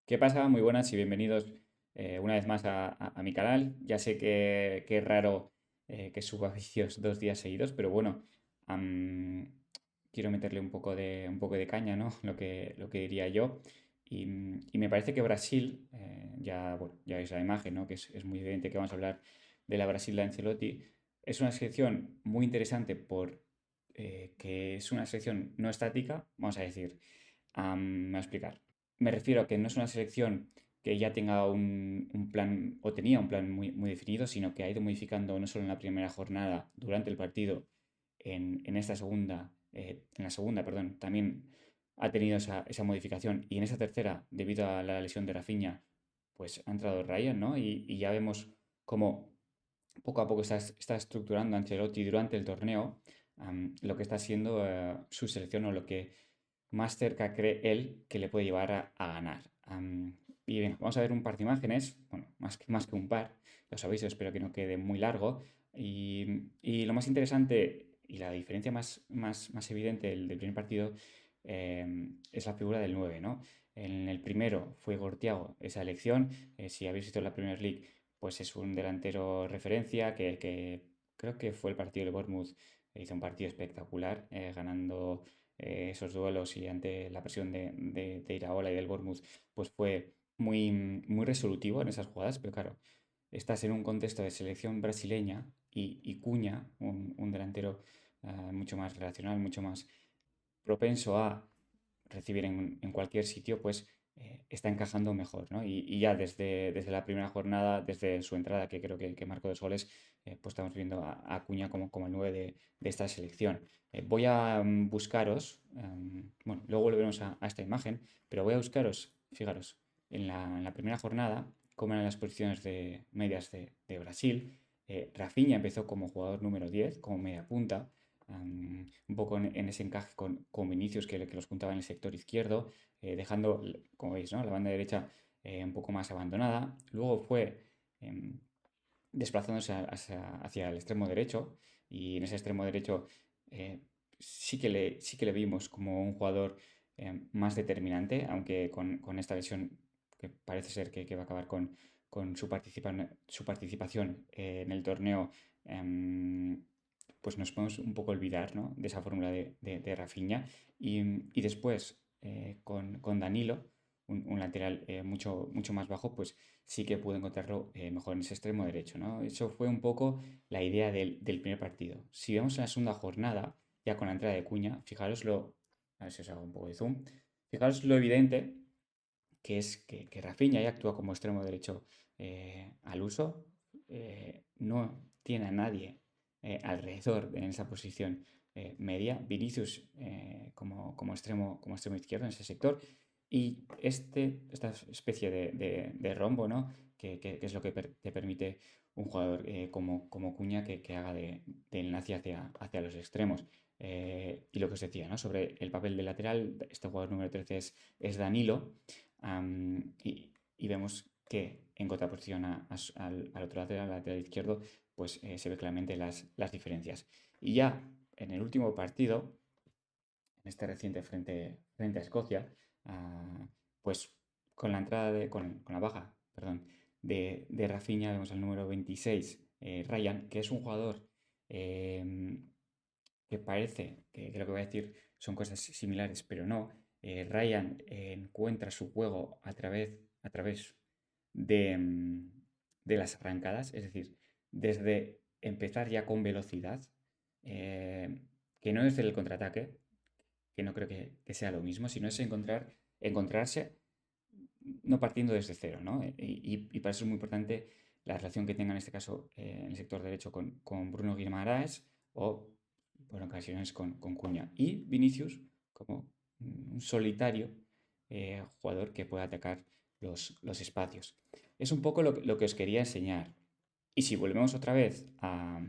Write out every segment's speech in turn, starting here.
¿Qué pasa? Muy buenas y bienvenidos una vez más a mi canal. Ya sé que es raro que suba vídeos 2 días seguidos, pero bueno, am, quiero meterle un poco de caña, ¿no? Lo que diría yo. Y me parece que Brasil, bueno, ya veis la imagen, ¿no? Que es muy evidente que vamos a hablar de la Brasil de Ancelotti. Es una selección muy interesante por que es una selección no estática, vamos a decir. Me voy a explicar. Me refiero a que no es una selección que ya tenga un plan o tenía un plan muy definido, sino que ha ido modificando no solo en la primera jornada, durante el partido, en esta segunda, en la segunda, perdón, también ha tenido esa modificación. Y en esa tercera, debido a la lesión de Rafinha, pues ha entrado Ryan, ¿no? Y ya vemos cómo poco a poco está estructurando Ancelotti durante el torneo, lo que está siendo su selección o lo que más cerca cree él que le puede llevar a ganar. Y bien, vamos a ver un par de imágenes, bueno, más que un par, lo sabéis, espero que no quede muy largo. Y lo más interesante y la diferencia más evidente del primer partido es la figura del 9, ¿no? En el primero fue Gortiago esa elección. Si habéis visto la Premier League, pues es un delantero referencia que creo que fue el partido de Bournemouth. Hizo un partido espectacular, ganando esos duelos y ante la presión de Iraola y del Bournemouth, pues fue muy resolutivo en esas jugadas, pero claro, estás en un contexto de selección brasileña y Cuña, un delantero mucho más relacional, mucho más propenso a recibir en cualquier sitio, pues está encajando mejor, ¿no? Y ya desde la primera jornada, desde su entrada, que creo que marcó 2 goles, pues estamos viendo a Acuña como el 9 de esta selección. Voy a buscaros, bueno, luego volveremos a esta imagen, pero voy a buscaros, fijaros, en la primera jornada, cómo eran las posiciones de medias de Brasil. Rafinha empezó como jugador número 10 como media punta, un poco en ese encaje con Vinicius que los juntaba en el sector izquierdo, dejando, como veis, ¿no? La banda derecha un poco más abandonada. Luego fue em, desplazándose hacia el extremo derecho y en ese extremo derecho eh, sí que le vimos como un jugador más determinante, aunque con esta lesión que parece ser que va a acabar con su participación en el torneo. Pues nos podemos un poco olvidar, ¿no? De esa fórmula de Rafinha. Y después, con Danilo, un lateral mucho más bajo, pues sí que pudo encontrarlo mejor en ese extremo derecho, ¿no? Eso fue un poco la idea del primer partido. Si vemos en la segunda jornada, ya con la entrada de Cuña, fijaros a ver si os hago un poco de zoom, fijaros lo evidente que es que Rafinha ya actúa como extremo derecho al uso, no tiene a nadie alrededor en esa posición media, Vinicius como extremo izquierdo en ese sector, y esta especie de rombo, ¿no? Que es lo que te permite un jugador como Cuña que haga de enlace hacia los extremos. Y lo que os decía, ¿no? Sobre el papel de lateral, este jugador número 13 es Danilo. Y vemos que en contraposición al otro lateral, al lateral izquierdo, pues se ve claramente las diferencias. Y ya en el último partido, en este reciente frente a Escocia, pues con la entrada con la baja, perdón, de Rafinha, vemos al número 26, Ryan, que es un jugador que parece que lo que voy a decir son cosas similares, pero no. Ryan encuentra su juego a través de las arrancadas, es decir, desde empezar ya con velocidad, eh, que no es el contraataque, que no creo que sea lo mismo, sino es encontrarse no partiendo desde cero, ¿no? Y para eso es muy importante la relación que tenga en este caso en el sector derecho con Bruno Guimaraes o por ocasiones con Cuña. Y Vinicius como un solitario jugador que puede atacar los espacios. Es un poco lo que os quería enseñar. Y si volvemos otra vez a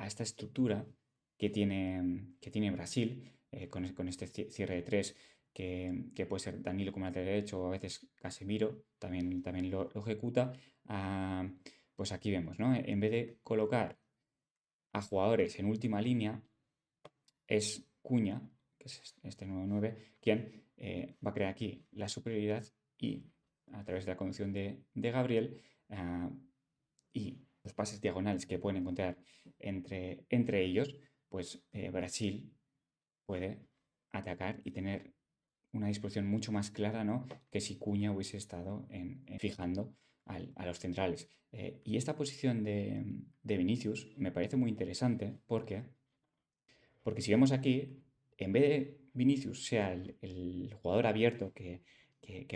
esta estructura que tiene Brasil, con este cierre de tres, que puede ser Danilo como lateral derecho o a veces Casemiro, también lo ejecuta, ah, pues aquí vemos, ¿no? En vez de colocar a jugadores en última línea, es Cuña, que es este nuevo 9 quien va a crear aquí la superioridad y a través de la conducción de Gabriel ah, y los pases diagonales que pueden encontrar entre ellos, pues Brasil puede atacar y tener una disposición mucho más clara, ¿no? Que si Cuña hubiese estado fijando a los centrales. Y esta posición de Vinicius me parece muy interesante porque si vemos aquí, en vez de Vinicius sea el jugador abierto que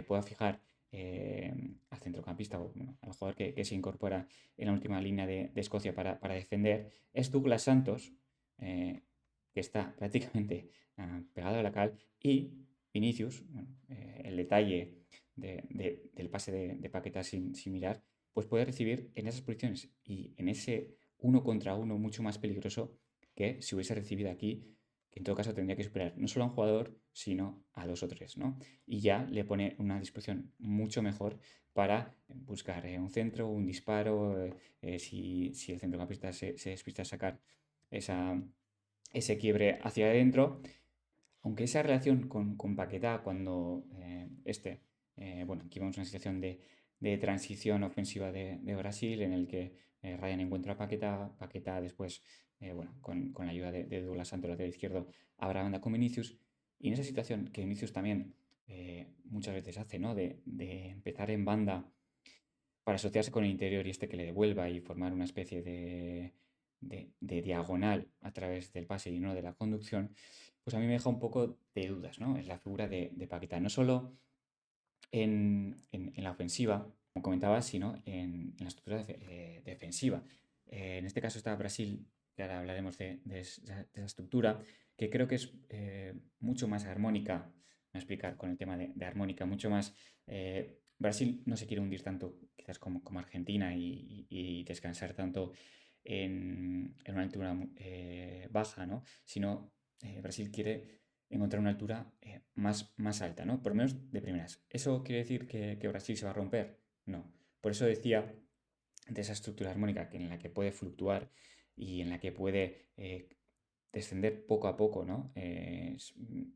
pueda fijar al centrocampista o bueno, al jugador que se incorpora en la última línea de Escocia para defender, es Douglas Santos, eh, que está prácticamente pegado a la cal, y Vinicius, bueno, el detalle del pase de Paquetá sin mirar, pues puede recibir en esas posiciones y en ese uno contra uno mucho más peligroso que si hubiese recibido aquí, que en todo caso tendría que superar no solo a un jugador, sino a dos o tres, ¿no? Y ya le pone una disposición mucho mejor para buscar un centro, un disparo, si el centrocampista se despista a sacar esa, ese quiebre hacia adentro, aunque esa relación con Paquetá, cuando bueno, aquí vemos una situación de transición ofensiva de Brasil en el que Ryan encuentra a Paquetá, Paquetá después, bueno, con la ayuda de Douglas Santos, lateral izquierdo, abra banda con Vinicius, y en esa situación que Vinicius también muchas veces hace, ¿no? De empezar en banda para asociarse con el interior y que le devuelva y formar una especie de diagonal a través del pase y no de la conducción, pues a mí me deja un poco de dudas, ¿no? En la figura de Paquetá, no solo en la ofensiva, como comentaba, sino en la estructura defensiva. En este caso está Brasil, que ahora hablaremos de esa estructura, que creo que es mucho más armónica, me voy a explicar con el tema de armónica, mucho más... Brasil no se quiere hundir tanto quizás como Argentina y descansar tanto en una altura baja, ¿no? Sino Brasil quiere encontrar una altura más alta, ¿no? Por lo menos de primeras. ¿Eso quiere decir que Brasil se va a romper? No. Por eso decía de esa estructura armónica en la que puede fluctuar y en la que puede descender poco a poco, ¿no?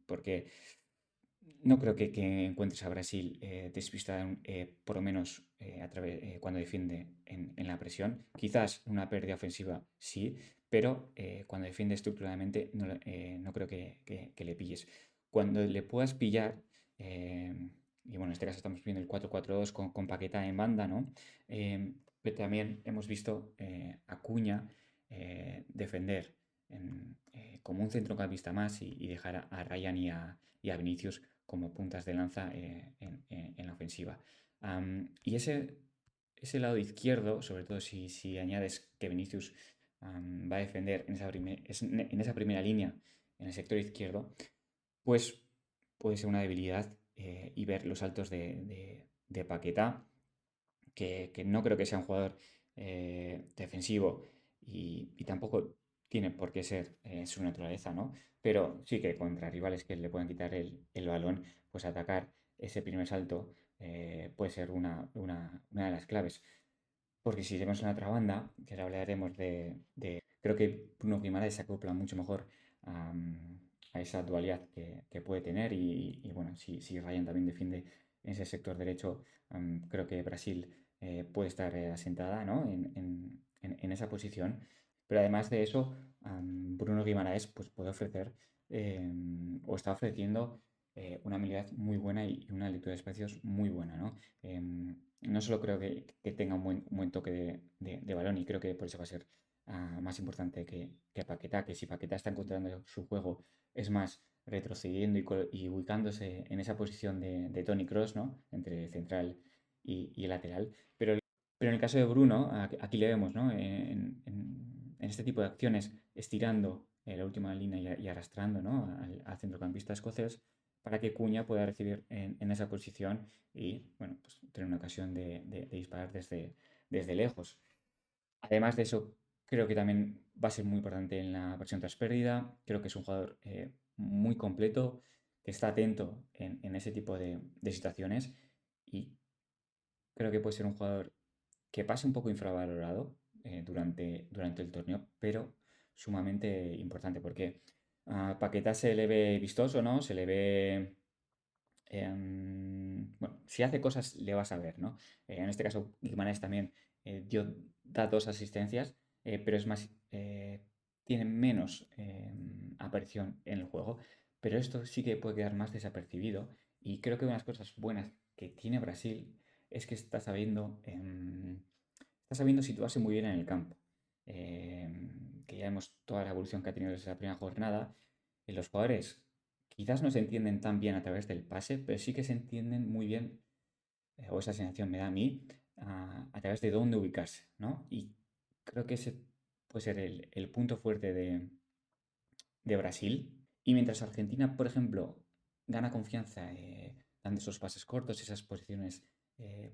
Porque no creo que encuentres a Brasil despistada, por lo menos cuando defiende en la presión. Quizás una pérdida ofensiva sí, pero cuando defiende estructuradamente no creo que le pilles. Cuando le puedas pillar, eh, y bueno, en este caso estamos viendo el 4-4-2 con Paquetá en banda, ¿no? Pero también hemos visto a Cuña defender como un centrocampista más y dejar a Ryan y a Vinicius como puntas de lanza en la ofensiva. Y ese lado izquierdo, sobre todo si añades que Vinicius va a defender en esa primera línea, en el sector izquierdo, pues puede ser una debilidad y ver los saltos de Paquetá, que no creo que sea un jugador defensivo y tampoco tiene por qué ser su naturaleza, ¿no? Pero sí que contra rivales que le puedan quitar el balón, pues atacar ese primer salto puede ser una de las claves. Porque si vemos en la otra banda, que ahora hablaremos creo que Bruno Guimaraes se acopla mucho mejor a esa dualidad que puede tener bueno, si Ryan también defiende en ese sector derecho, creo que Brasil puede estar asentada, ¿no? en esa posición. Pero además de eso, Bruno Guimaraes pues, puede ofrecer o está ofreciendo una habilidad muy buena y una lectura de espacios muy buena, ¿no? No solo creo que tenga un buen toque de balón y creo que por eso va a ser más importante que Paquetá, que si Paquetá está encontrando su juego es más retrocediendo y ubicándose en esa posición de Tony Cross, ¿no? Entre central y lateral. Pero en el caso de Bruno, aquí le vemos, ¿no? En este tipo de acciones, estirando la última línea y arrastrando, ¿no? al centrocampista escocés para que Cuña pueda recibir en esa posición y, bueno, pues tener una ocasión de disparar desde lejos. Además de eso, creo que también va a ser muy importante en la versión tras pérdida. Creo que es un jugador muy completo, que está atento en ese tipo de situaciones y creo que puede ser un jugador que pase un poco infravalorado durante el torneo, pero sumamente importante porque a Paquetá se le ve vistoso, ¿no? Se le ve bueno, si hace cosas le vas a ver, ¿no? En este caso, Guimarães también da dos asistencias, pero es más, tiene menos aparición en el juego, pero esto sí que puede quedar más desapercibido y creo que una de las cosas buenas que tiene Brasil es que está sabiendo situarse muy bien en el campo. Que ya vemos toda la evolución que ha tenido desde la primera jornada. Los jugadores quizás no se entienden tan bien a través del pase, pero sí que se entienden muy bien, o esa sensación me da a mí, a través de dónde ubicarse, ¿no? Y creo que ese puede ser el punto fuerte de Brasil. Y mientras Argentina, por ejemplo, gana confianza dando esos pases cortos, esas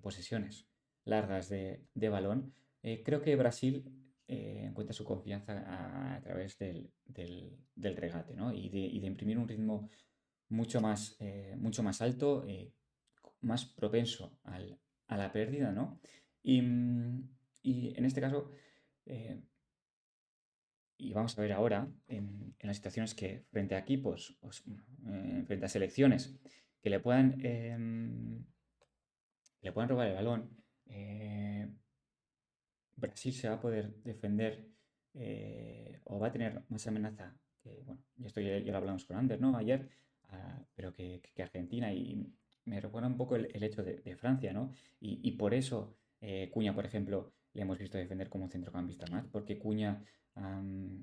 posesiones largas de balón, creo que Brasil encuentra su confianza a través del regate, ¿no? Y de imprimir un ritmo mucho más alto, más propenso a la pérdida, ¿no? Y, y en este caso, eh, y vamos a ver ahora en las situaciones que frente a equipos, frente a selecciones que le puedan robar el balón, Brasil se va a poder defender o va a tener más amenaza que, bueno, y esto ya lo hablamos con Ander, ¿no? Ayer, pero que Argentina y me recuerda un poco el hecho de Francia, ¿no? Y por eso Cuña, por ejemplo, le hemos visto defender como centrocampista más, porque Cuña am,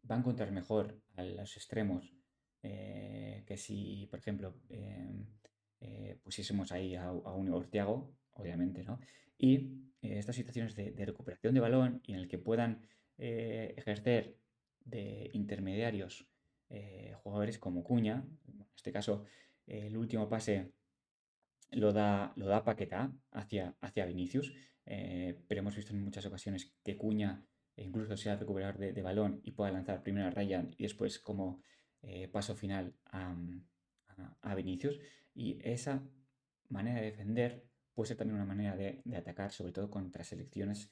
va a encontrar mejor a los extremos que si, por ejemplo, pusiésemos ahí a un Ortiago, obviamente, ¿no? Y estas situaciones de recuperación de balón y en el que puedan ejercer de intermediarios jugadores como Cuña, en este caso el último pase lo da Paquetá hacia Vinicius, pero hemos visto en muchas ocasiones que Cuña incluso sea recuperador de balón y pueda lanzar primero a Ryan y después como paso final a Vinicius. Y esa manera de defender puede ser también una manera de atacar, sobre todo contra selecciones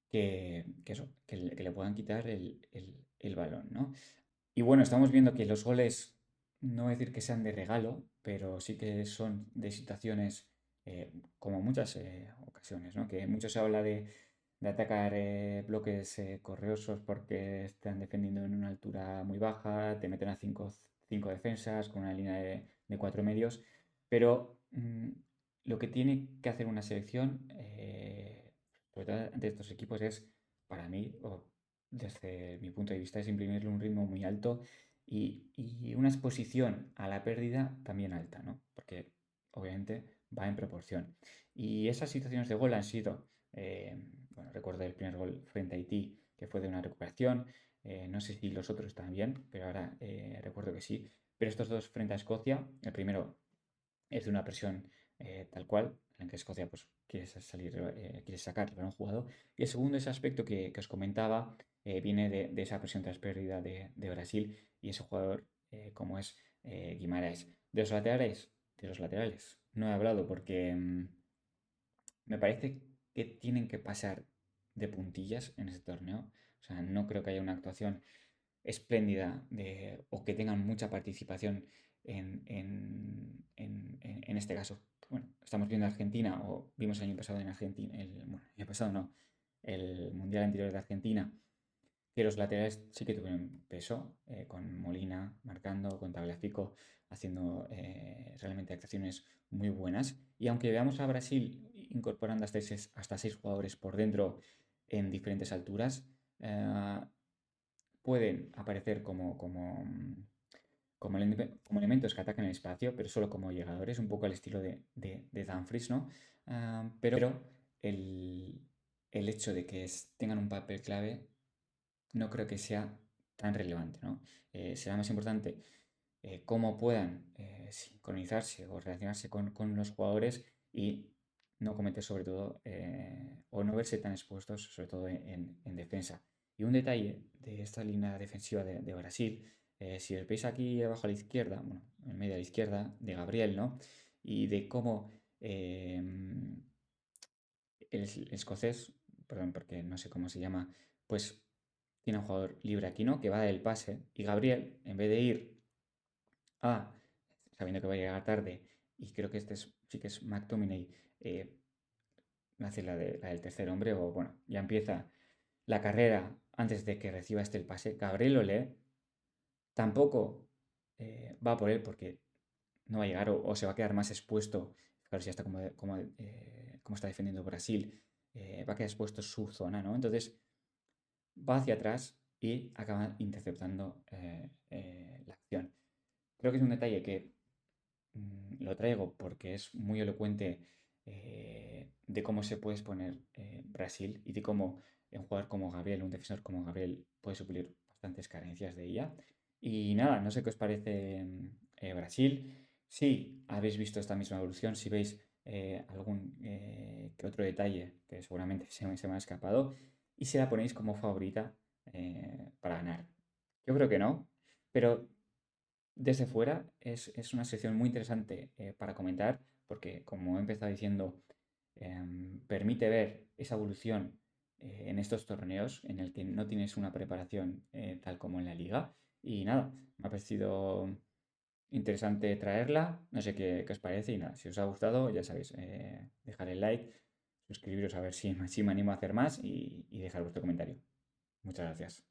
que le puedan quitar el balón, ¿no? Y bueno, estamos viendo que los goles, no voy a decir que sean de regalo, pero sí que son de situaciones, como muchas ocasiones, ¿no? Que mucho se habla de atacar bloques correosos porque están defendiendo en una altura muy baja, te meten a cinco defensas con una línea de cuatro medios, pero lo que tiene que hacer una selección, sobre todo de estos equipos, es, para mí, o desde mi punto de vista, es imprimirle un ritmo muy alto y una exposición a la pérdida también alta, ¿no? Porque obviamente va en proporción. Y esas situaciones de gol han sido, bueno, recuerdo el primer gol frente a Haití, que fue de una recuperación, no sé si los otros también, pero ahora recuerdo que sí. Pero estos dos frente a Escocia, el primero es de una presión tal cual, en que Escocia pues, quiere sacar el balón jugado. Y el segundo, ese aspecto que os comentaba, viene de esa presión tras pérdida de Brasil y ese jugador como es Guimaraes. De los laterales, no he hablado porque me parece que tienen que pasar de puntillas en este torneo. O sea, no creo que haya una actuación espléndida o que tengan mucha participación en este caso. Bueno, estamos viendo Argentina, o vimos el año pasado en Argentina, bueno, el año pasado no, el Mundial anterior de Argentina, que los laterales sí que tuvieron peso, con Molina marcando, con Tagliafico haciendo realmente actuaciones muy buenas. Y aunque veamos a Brasil incorporando hasta seis jugadores por dentro en diferentes alturas, pueden aparecer como elementos que atacan el espacio, pero solo como llegadores, un poco al estilo de Dumfries, ¿no? Pero el, el hecho de que tengan un papel clave no creo que sea tan relevante, ¿no? Será más importante cómo puedan sincronizarse o relacionarse con los jugadores y no cometer sobre todo o no verse tan expuestos sobre todo en defensa. Y un detalle de esta línea defensiva de Brasil, si os veis aquí abajo a la izquierda, bueno, en medio a la izquierda, de Gabriel, ¿no? Y de cómo el escocés, perdón, porque no sé cómo se llama, pues tiene un jugador libre aquí, ¿no? Que va del pase y Gabriel, en vez de ir a, sabiendo que va a llegar tarde, y creo que sí que es McTominay, hace la del tercer hombre, o bueno, ya empieza la carrera antes de que reciba el pase. Gabriel lo lee, tampoco va por él porque no va a llegar o se va a quedar más expuesto. Claro, si ya está como está defendiendo Brasil, va a quedar expuesto su zona, ¿no? Entonces va hacia atrás y acaba interceptando la acción. Creo que es un detalle que lo traigo porque es muy elocuente de cómo se puede exponer Brasil y de cómo un jugador como Gabriel, un defensor como Gabriel, puede suplir bastantes carencias de ella. Y nada, no sé qué os parece Brasil. Si habéis visto esta misma evolución, si veis algún que otro detalle que seguramente se me ha escapado y si la ponéis como favorita para ganar. Yo creo que no, pero desde fuera es una sección muy interesante para comentar porque, como he empezado diciendo, permite ver esa evolución en estos torneos en el que no tienes una preparación tal como en la liga. Y nada, me ha parecido interesante traerla. No sé qué os parece y nada, si os ha gustado, ya sabéis, dejar el like, suscribiros a ver si me animo a hacer más y dejar vuestro comentario. Muchas gracias.